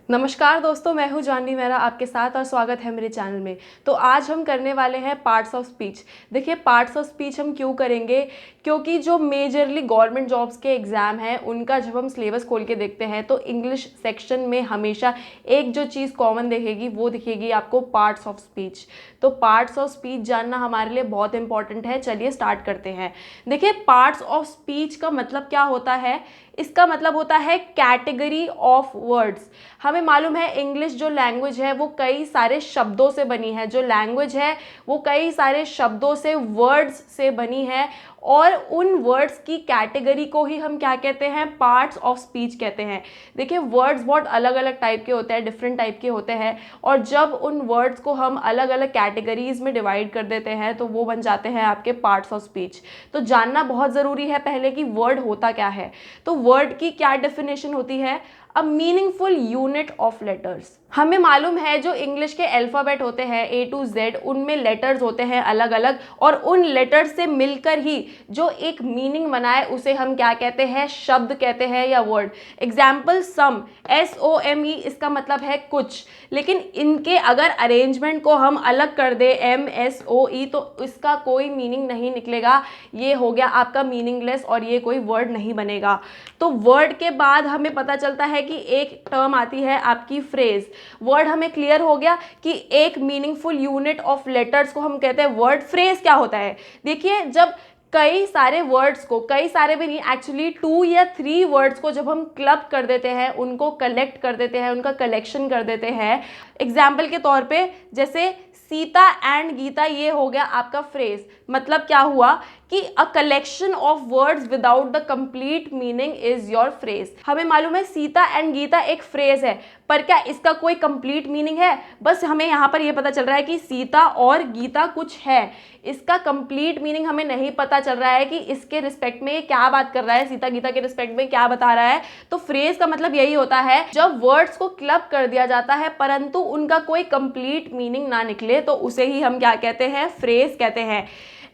नमस्कार दोस्तों, मैं हूं जानवी मेहरा आपके साथ और स्वागत है मेरे चैनल में। तो आज हम करने वाले हैं पार्ट्स ऑफ स्पीच। देखिए, पार्ट्स ऑफ स्पीच हम क्यों करेंगे, क्योंकि जो मेजरली गवर्नमेंट जॉब्स के एग्ज़ाम हैं उनका जब हम सिलेबस खोल के देखते हैं तो इंग्लिश सेक्शन में हमेशा एक जो चीज़ कॉमन दिखेगी वो दिखेगी आपको पार्ट्स ऑफ स्पीच। तो पार्ट्स ऑफ स्पीच जानना हमारे लिए बहुत इंपॉर्टेंट है। चलिए स्टार्ट करते हैं। देखिए, पार्ट्स ऑफ स्पीच का मतलब क्या होता है? इसका मतलब होता है कैटेगरी ऑफ वर्ड्स। हमें मालूम है इंग्लिश जो लैंग्वेज है वो कई सारे शब्दों से बनी है। जो लैंग्वेज है वो कई सारे शब्दों से, वर्ड्स से बनी है, और उन वर्ड्स की कैटेगरी को ही हम क्या कहते हैं? पार्ट्स ऑफ स्पीच कहते हैं। देखिए, वर्ड्स बहुत अलग अलग टाइप के होते हैं, डिफरेंट टाइप के होते हैं, और जब उन वर्ड्स को हम अलग अलग कैटेगरीज में डिवाइड कर देते हैं तो वो बन जाते हैं आपके पार्ट्स ऑफ स्पीच। तो जानना बहुत ज़रूरी है पहले कि वर्ड होता क्या है। तो वर्ड की क्या डेफिनेशन होती है? A meaningful unit of letters. हमें मालूम है जो इंग्लिश के अल्फ़ाबेट होते हैं A to Z, उनमें लेटर्स होते हैं अलग अलग, और उन लेटर्स से मिलकर ही जो एक मीनिंग बनाए उसे हम क्या कहते हैं? शब्द कहते हैं या वर्ड। एग्जाम्पल सम, SOME, इसका मतलब है कुछ, लेकिन इनके अगर अरेंजमेंट को हम अलग कर दे MSOE तो इसका कोई मीनिंग नहीं निकलेगा। ये हो गया आपका मीनिंगलेस और ये कोई वर्ड नहीं बनेगा। तो वर्ड के बाद हमें पता चलता है कि एक टर्म आती है आपकी फ्रेज। वर्ड हमें क्लियर हो गया कि एक मीनिंगफुल यूनिट ऑफ लेटर्स को हम कहते हैं वर्ड। फ्रेज क्या होता है? देखिए, जब कई सारे वर्ड्स को, कई सारे भी नहीं, एक्चुअली 2 या 3 वर्ड्स को जब हम क्लब कर देते हैं, उनको कलेक्ट कर देते हैं, उनका कलेक्शन कर देते हैं। एग्जाम्पल के तौर पे जैसे सीता एंड गीता, ये हो गया आपका फ्रेज। मतलब क्या हुआ कि a collection of words without the complete meaning is your phrase. हमें मालूम है सीता एंड गीता एक फ्रेज है, पर क्या इसका कोई कंप्लीट मीनिंग है? बस हमें यहाँ पर यह पता चल रहा है कि सीता और गीता कुछ है। इसका कंप्लीट मीनिंग हमें नहीं पता चल रहा है कि इसके रिस्पेक्ट में ये क्या बात कर रहा है, सीता गीता के रिस्पेक्ट में क्या बता रहा है। तो फ्रेज का मतलब यही होता है जब वर्ड्स को क्लब कर दिया जाता है परंतु उनका कोई कंप्लीट मीनिंग ना निकले तो उसे ही हम क्या कहते हैं? फ्रेज कहते हैं।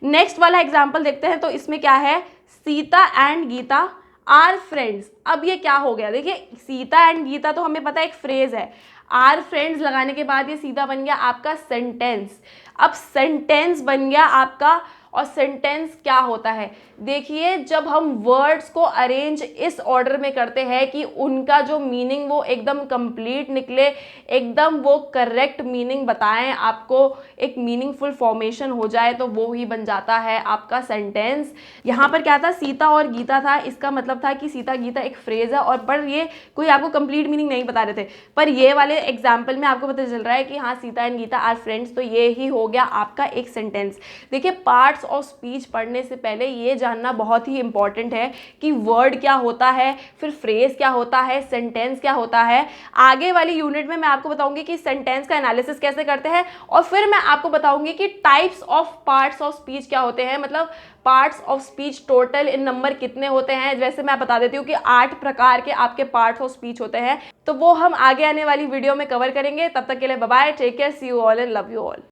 नेक्स्ट वाला एग्जाम्पल देखते हैं। तो इसमें क्या है? Sita and Gita are friends. अब ये क्या हो गया? देखिए, सीता एंड गीता तो हमें पता है एक फ्रेज है। आर फ्रेंड्स लगाने के बाद ये सीधा बन गया आपका सेंटेंस। अब सेंटेंस बन गया आपका, और सेंटेंस क्या होता है? देखिए, जब हम वर्ड्स को अरेंज इस ऑर्डर में करते हैं कि उनका जो मीनिंग वो एकदम कंप्लीट निकले, एकदम वो करेक्ट मीनिंग बताएं, आपको एक मीनिंगफुल फॉर्मेशन हो जाए, तो वो ही बन जाता है आपका सेंटेंस। यहाँ पर क्या था? सीता और गीता था। इसका मतलब था कि सीता गीता एक फ्रेज है, और पर ये कोई आपको कंप्लीट मीनिंग नहीं बता रहे थे। पर ये वाले एग्जाम्पल में आपको पता चल रहा है कि हाँ, Sita and Gita are friends, तो ये ही हो गया आपका एक सेंटेंस। देखिए, पार्ट्स ऑफ स्पीच पढ़ने से पहले ये जानना बहुत ही इंपॉर्टेंट है कि वर्ड क्या होता है, फिर फ्रेज क्या होता है, सेंटेंस क्या होता है। आगे वाली यूनिट में मैं आपको बताऊंगी कि सेंटेंस का एनालिसिस कैसे करते हैं, और फिर मैं आपको बताऊंगी कि types of parts of speech क्या होते हैं। मतलब parts of speech total in number कितने होते हैं। वैसे मैं बता देती हूँ कि 8 प्रकार के आपके पार्ट्स ऑफ स्पीच होते हैं। तो वो हम आगे आने वाली वीडियो में कवर करेंगे। तब तक के लिए bye bye, take care, see you all and love you all.